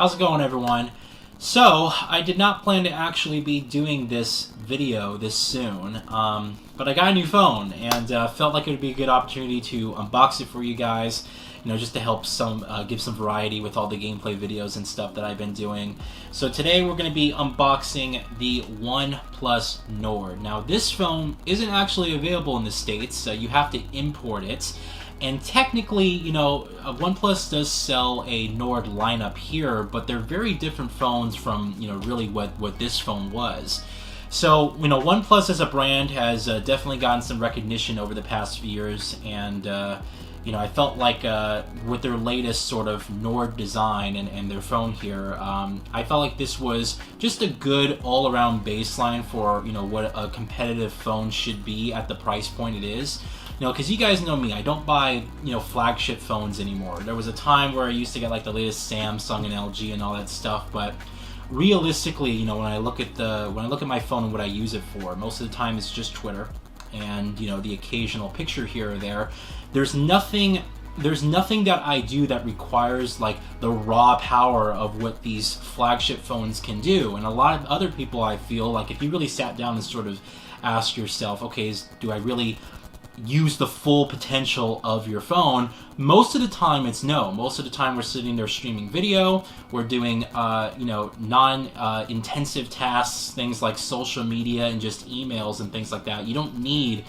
How's it going, everyone? So, I did not plan to actually be doing this video this soon, but I got a new phone, and felt like it would be a good opportunity to unbox it for you guys, just to help give some variety with all the gameplay videos and stuff that I've been doing. So today we're going to be unboxing the Oneplus Nord. Now, this phone isn't actually available in the States, so you have to import it. And technically, OnePlus does sell a Nord lineup here, but they're very different phones from, really what this phone was. So, OnePlus as a brand has definitely gotten some recognition over the past few years, and, I felt like with their latest sort of Nord design and their phone here, I felt like this was just a good all-around baseline for, what a competitive phone should be at the price point it is. Because you guys know me, I don't buy, flagship phones anymore. There was a time where I used to get like the latest Samsung and LG and all that stuff, but realistically, when I look at my phone and what I use it for, most of the time it's just Twitter and, the occasional picture here or there. There's nothing that I do that requires like the raw power of what these flagship phones can do. And a lot of other people, I feel like if you really sat down and sort of asked yourself, okay, do I really use the full potential of your phone? Most of the time it's no. Most of the time we're sitting there streaming video, we're doing non-intensive tasks, things like social media and just emails and things like that. You don't need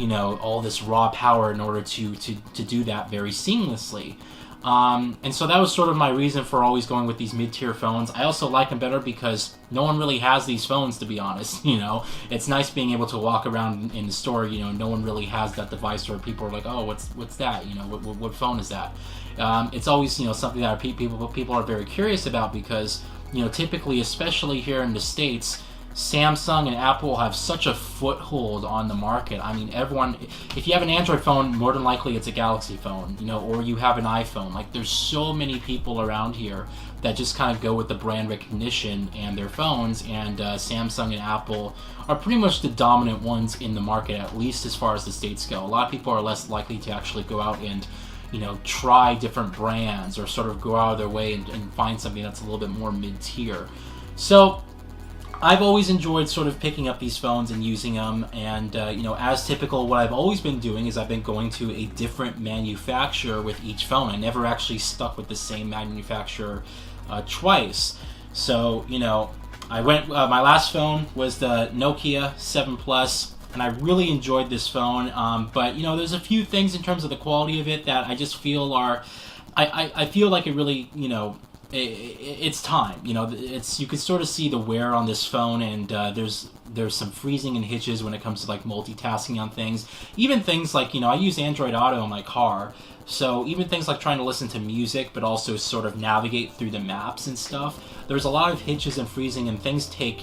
all this raw power in order to do that very seamlessly. And so that was sort of my reason for always going with these mid-tier phones. I also like them better because no one really has these phones, to be honest. It's nice being able to walk around in the store. No one really has that device where people are like, oh, what's that? What phone is that? It's always something that people are very curious about because typically, especially here in the States, Samsung and Apple have such a foothold on the market. I mean, everyone, if you have an Android phone, more than likely it's a Galaxy phone, or you have an iPhone. Like, there's so many people around here that just kind of go with the brand recognition and their phones, and Samsung and Apple are pretty much the dominant ones in the market, at least as far as the States go. A lot of people are less likely to actually go out and try different brands or sort of go out of their way and find something that's a little bit more mid-tier. So I've always enjoyed sort of picking up these phones and using them, and as typical, what I've always been doing is I've been going to a different manufacturer with each phone. I never actually stuck with the same manufacturer twice. So I went. My last phone was the Nokia 7 Plus, and I really enjoyed this phone. But there's a few things in terms of the quality of it that I just feel are. I feel like it really it's time. You can sort of see the wear on this phone, and there's some freezing and hitches when it comes to like multitasking on things. Even things like I use Android Auto in my car, so even things like trying to listen to music but also sort of navigate through the maps and stuff, there's a lot of hitches and freezing, and things take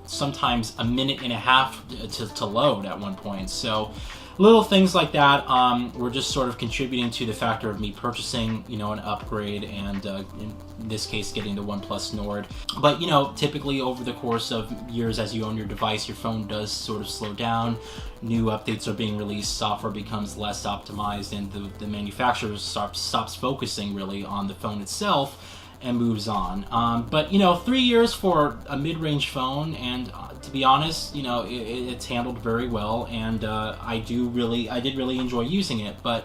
sometimes a minute and a half to load at one point. So little things like that were just sort of contributing to the factor of me purchasing, an upgrade, and in this case, getting the Oneplus Nord. But, typically over the course of years as you own your device, your phone does sort of slow down. New updates are being released, software becomes less optimized, and the manufacturer stops focusing really on the phone itself and moves on. But 3 years for a mid-range phone, and to be honest, it's handled very well, and I did really enjoy using it. But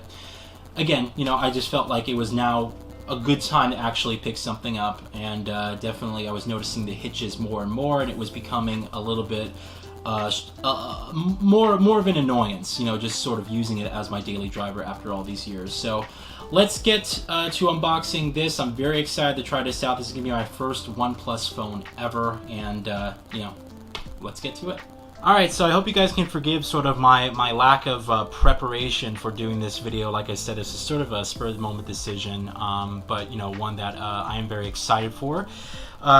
again, I just felt like it was now a good time to actually pick something up, and definitely I was noticing the hitches more and more, and it was becoming a little bit more of an annoyance, just sort of using it as my daily driver after all these years. So let's get to unboxing this. I'm very excited to try this out. This is going to be my first OnePlus phone ever, and let's get to it. Alright, so I hope you guys can forgive sort of my lack of preparation for doing this video. Like I said, this is sort of a spur-of-the-moment decision, but one that I am very excited for.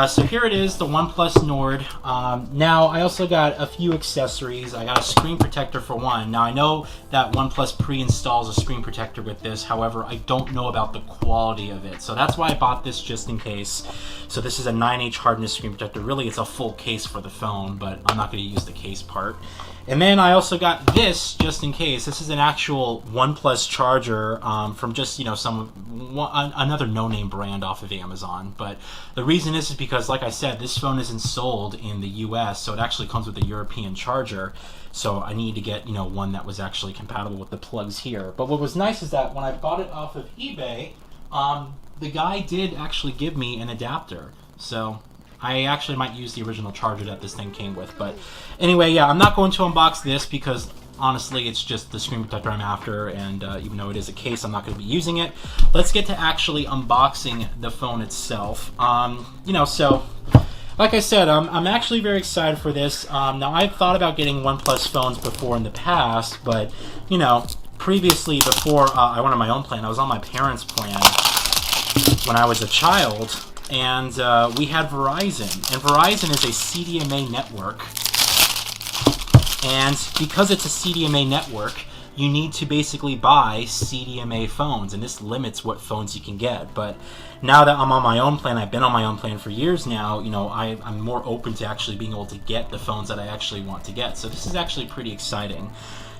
So here it is, the Oneplus Nord. Now, I also got a few accessories. I got a screen protector for one. Now, I know that OnePlus pre-installs a screen protector with this. However, I don't know about the quality of it. So that's why I bought this just in case. So this is a 9H hardness screen protector. Really, it's a full case for the phone, but I'm not going to use the case part. And then I also got this, just in case. This is an actual Oneplus Charger from just, another no-name brand off of Amazon. But the reason is because, like I said, this phone isn't sold in the US, so it actually comes with a European charger. So I need to get, one that was actually compatible with the plugs here. But what was nice is that when I bought it off of eBay, the guy did actually give me an adapter. So I actually might use the original charger that this thing came with. But anyway, yeah, I'm not going to unbox this because honestly it's just the screen protector I'm after, and even though it is a case, I'm not going to be using it. Let's get to actually unboxing the phone itself. So like I said, I'm actually very excited for this. Now, I've thought about getting OnePlus phones before in the past, but previously, before I went on my own plan, I was on my parents' plan when I was a child. And we had Verizon, and Verizon is a CDMA network, and because it's a CDMA network, you need to basically buy CDMA phones, and this limits what phones you can get. But now that I'm on my own plan, I've been on my own plan for years now, I'm more open to actually being able to get the phones that I actually want to get, so this is actually pretty exciting.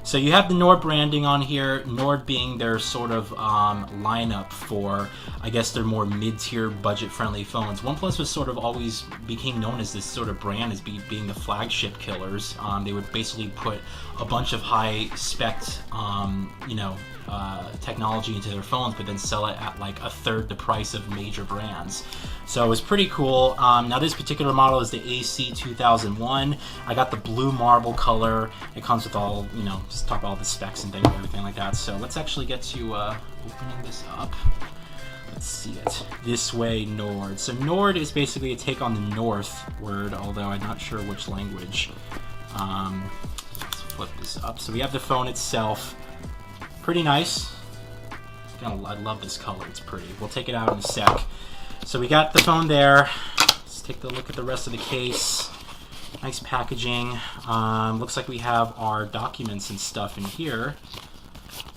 So you have the Nord branding on here, Nord being their sort of lineup for, I guess, their more mid-tier, budget-friendly phones. OnePlus was sort of always became known as this sort of brand as being the flagship killers. They would basically put a bunch of high-spec, technology into their phones, but then sell it at like a third the price of major brands. So it was pretty cool. Now this particular model is the AC2001. I got the blue marble color. It comes with all, just talk about all the specs and things and everything like that. So let's actually get to opening this up. Let's see it. This way, Nord. So Nord is basically a take on the North word, although I'm not sure which language. Let's flip this up. So we have the phone itself. Pretty nice. I love this color. It's pretty. We'll take it out in a sec. So we got the phone there. Let's take a look at the rest of the case. Nice packaging. Looks like we have our documents and stuff in here.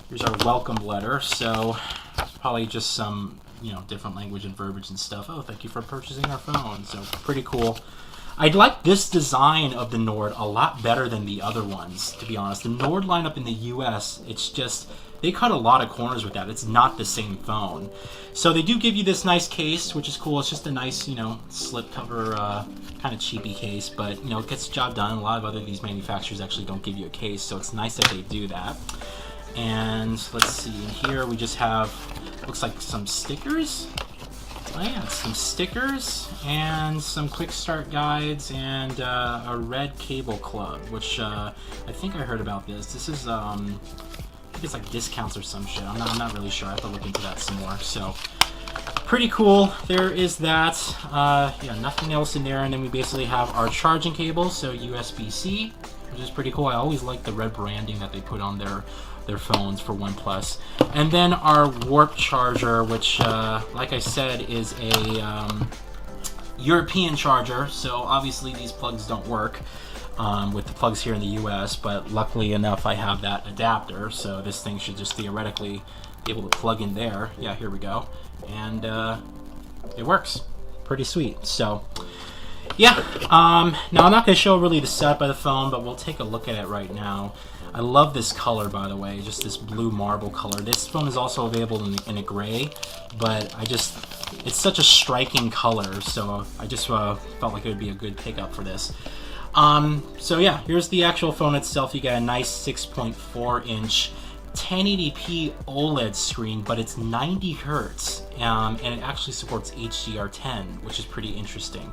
Here's our welcome letter. So probably just some, different language and verbiage and stuff. Oh, thank you for purchasing our phone. So pretty cool. I like this design of the Nord a lot better than the other ones, to be honest. The Nord lineup in the US, it's just, they cut a lot of corners with that. It's not the same phone. So they do give you this nice case, which is cool. It's just a nice, slip cover, kind of cheapy case, but, it gets the job done. A lot of these manufacturers actually don't give you a case, so it's nice that they do that. And let's see, in here we just have, looks like some stickers. Oh yeah, some stickers and some quick start guides and a red cable club, which I think I heard about this. This is I think it's like discounts or some shit. I'm not really sure. I have to look into that some more. So pretty cool. There is that. Yeah, nothing else in there. And then we basically have our charging cable, so USB-C, which is pretty cool. I always like the red branding that they put on their phones for OnePlus. And then our Warp charger, which, like I said, is a European charger, so obviously these plugs don't work with the plugs here in the US, but luckily enough I have that adapter, so this thing should just theoretically be able to plug in there. Yeah, here we go. And it works. Pretty sweet. So yeah, now I'm not going to show really the setup of the phone, but we'll take a look at it right now. I love this color, by the way, just this blue marble color. This phone is also available in a gray, but it's such a striking color, so I just felt like it would be a good pickup for this. So yeah, here's the actual phone itself. You got a nice 6.4-inch 1080p OLED screen, but it's 90 hertz, and it actually supports HDR10, which is pretty interesting.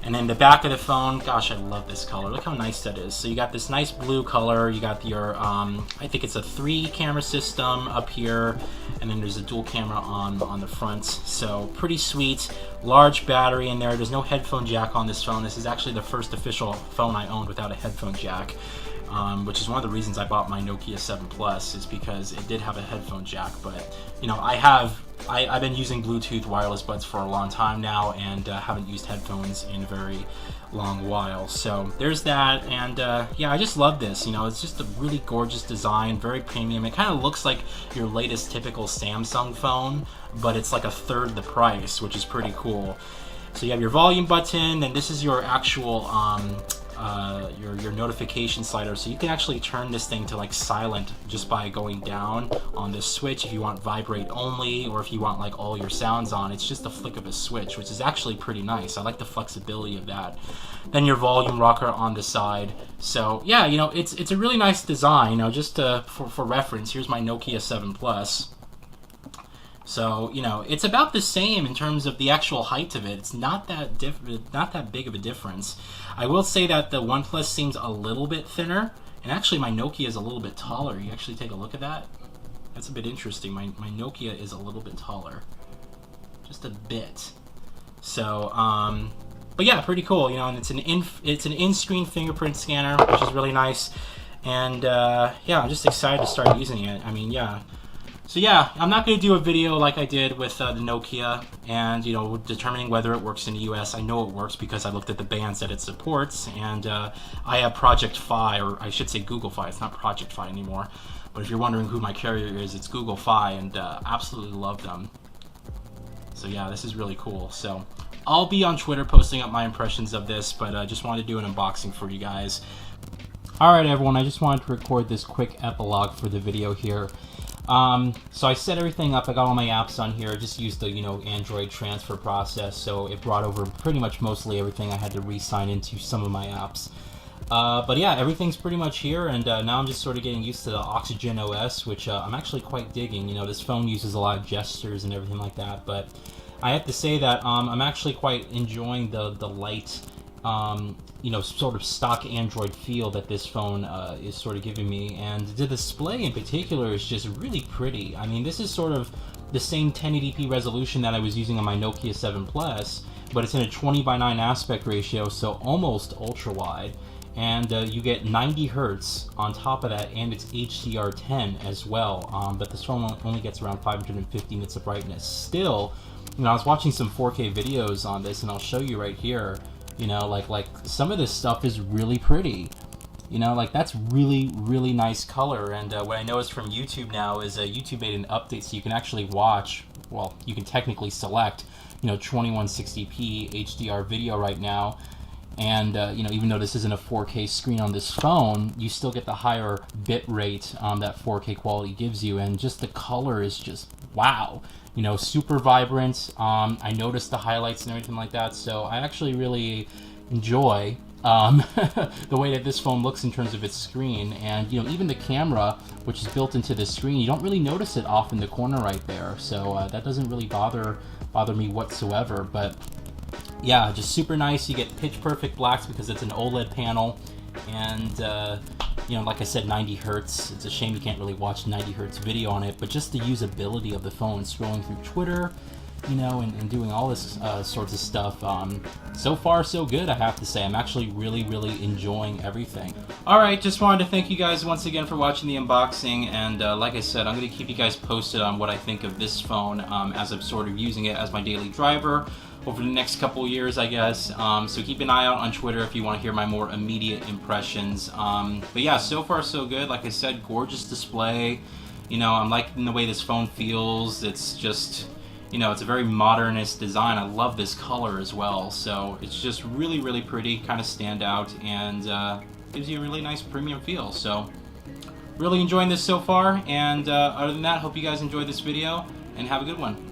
And then the back of the phone, gosh, I love this color. Look how nice that is. So you got this nice blue color. You got your, I think it's a 3-camera system up here, and then there's a dual camera on the front. So pretty sweet. Large battery in there. There's no headphone jack on this phone. This is actually the first official phone I owned without a headphone jack. Which is one of the reasons I bought my Nokia 7 Plus, is because it did have a headphone jack. But I've been using Bluetooth wireless buds for a long time now, and haven't used headphones in a very long while. So there's that, and yeah, I just love this. It's just a really gorgeous design, very premium. It kind of looks like your latest typical Samsung phone, but it's like a third the price, which is pretty cool. So you have your volume button, and this is your actual your notification slider, so you can actually turn this thing to like silent just by going down on this switch if you want vibrate only, or if you want like all your sounds on. It's just a flick of a switch, which is actually pretty nice. I like the flexibility of that. Then your volume rocker on the side. So yeah, you know, it's a really nice design. You know, just for reference, here's my Nokia 7 Plus. So, you know, it's about the same in terms of the actual height of it. It's not that big of a difference. I will say that the OnePlus seems a little bit thinner, and actually my Nokia is a little bit taller. You actually take a look at that. That's a bit interesting. My Nokia is a little bit taller, just a bit. So, but yeah, pretty cool. You know, and it's an in-screen fingerprint scanner, which is really nice. And yeah, I'm just excited to start using it. I mean, yeah. So yeah, I'm not going to do a video like I did with the Nokia and, you know, determining whether it works in the US. I know it works because I looked at the bands that it supports, and I have Project Fi, or I should say Google Fi. It's not Project Fi anymore. But if you're wondering who my carrier is, it's Google Fi, and absolutely love them. So yeah, this is really cool. So I'll be on Twitter posting up my impressions of this, but I just wanted to do an unboxing for you guys. Alright everyone, I just wanted to record this quick epilogue for the video here. So I set everything up, I got all my apps on here, I just used the, you know, Android transfer process, so it brought over pretty much mostly everything. I had to re-sign into some of my apps. But yeah, everything's pretty much here, and now I'm just sort of getting used to the Oxygen OS, which I'm actually quite digging. You know, this phone uses a lot of gestures and everything like that, but I have to say that I'm actually quite enjoying the light, you know, sort of stock Android feel that this phone is sort of giving me, and the display in particular is just really pretty. I mean, this is sort of the same 1080p resolution that I was using on my Nokia 7 Plus, but it's in a 20:9 aspect ratio, so almost ultra wide, and you get 90 hertz on top of that, and it's HDR10 as well, but this phone only gets around 550 nits of brightness. Still, you know, I was watching some 4K videos on this, and I'll show you right here. You know, like some of this stuff is really pretty. You know, like that's really, really nice color. And what I noticed from YouTube now is YouTube made an update so you can actually watch, well, you can technically select, you know, 2160p HDR video right now. And, you know, even though this isn't a 4K screen on this phone, you still get the higher bit rate that 4K quality gives you. And just the color is just, wow. You know, super vibrant. I noticed the highlights and everything like that, so I actually really enjoy the way that this phone looks in terms of its screen. And, you know, even the camera, which is built into the screen, you don't really notice it off in the corner right there, so that doesn't really bother me whatsoever. But yeah, just super nice. You get pitch perfect blacks because it's an OLED panel, and you know, like I said, 90 hertz. It's a shame you can't really watch 90 hertz video on it, but just the usability of the phone, scrolling through Twitter, you know, and doing all this sorts of stuff. So far, so good, I have to say. I'm actually really, really enjoying everything. Alright, just wanted to thank you guys once again for watching the unboxing, and like I said, I'm going to keep you guys posted on what I think of this phone as I'm sort of using it as my daily driver over the next couple years, I guess. So keep an eye out on Twitter if you want to hear my more immediate impressions. But yeah, so far so good. Like I said, gorgeous display. You know, I'm liking the way this phone feels. It's just, you know, it's a very modernist design. I love this color as well. So it's just really, really pretty, kind of stand out, and gives you a really nice premium feel. So really enjoying this so far. And other than that, hope you guys enjoyed this video, and have a good one.